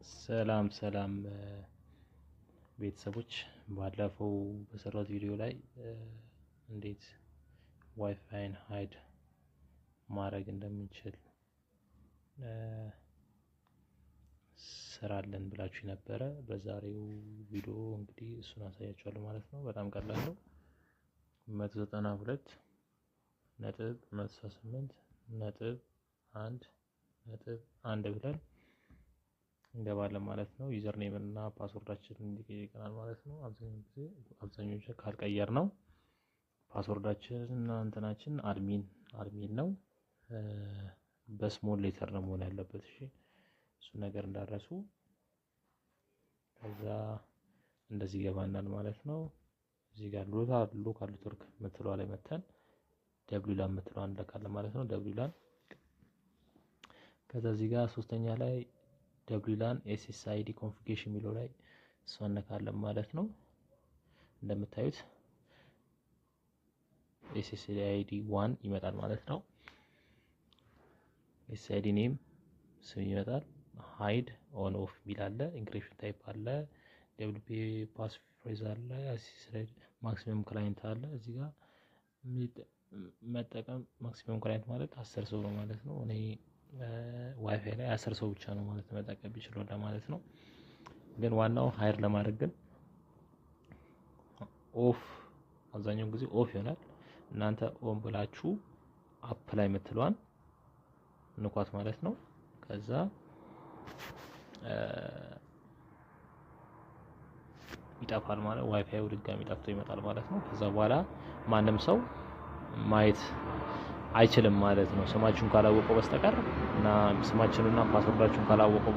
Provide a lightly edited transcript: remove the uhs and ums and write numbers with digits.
ሰላም ቤተሰቦች ባለፈው በሰራሁት ቪዲዮ ላይ እንዴት ዋይፋይን ሃይድ ማድረግ እንደምንችል ስራለን ብላችሁ ነበር። በዛሬው ቪዲዮ እንግዲህ እሱን አሳያችኋለሁ ማለት ነው። በጣም ቀላል ነው። 192.168.1 ብለን እንገባለን ማለት ነው። ዩዘር ኔም እና ፓስወርዳችንን እንዲቀይረናል ማለት ነው። አብዛኞቹ ካልቀየር ነው ፓስወርዳችን እና እንትናችን አድሚን ነው። በስሞል ሌተር ነው መሆን ያለበት። እሺ እሱ ነገር እንዳረሱ። ከዛ እንደዚህ ገባናል ማለት ነው። እዚህ ጋር ሎካል ኔትወርክ ምትለው ላይ መተን WLAN ምትለው እንለካለን ማለት ነው። WLAN ከዛ እዚህ ጋር ሶስተኛ ላይ WLAN SSID ኮንፊግሬሽን የሚለው ላይ እሱን እንነካለን ማለት ነው። እንደምታዩት SSID 1 ይመጣል ማለት ነው። SSID ኔም ስም ይመጣል። ሃይድ ኦን ኦፍ ሚላለ ኢንክሪፕሽን ታይፕ አለ። WP ፓስ ፍሬዝ አለ። አሲስሬድ ማክሲመም ክላይንት አለ። እዚህ ጋር መጠቀም ማክሲመም ክላይንት ማለት 10 ሰው ነው ማለት ነው። እኔ ዋይፋይ ላይ 10 ሰው ብቻ ነው ማለት መጠቀም ይችላል ማለት ነው። ግን ዋናው ሃይድ ለማድረግ ግን ኦፍ አብዛኛው ጊዜ ኦፍ ይሆናል። እናንተ ኦን ብላችሁ አፕላይ የምትለዋን ንኳት ማለት ነው። ከዛ ይጠፋል ማለት ዋይፋዩ ድጋሚ ጠፍቶ ይመጣል ማለት ነው። ከዛ በኋላ ማንም ሰው ማየት አይችልም ማለት ነው። ስማችሁን ካላወቀው በስተቀር እና ስማችሁንና ፓስወርዳችሁን ካላወቀው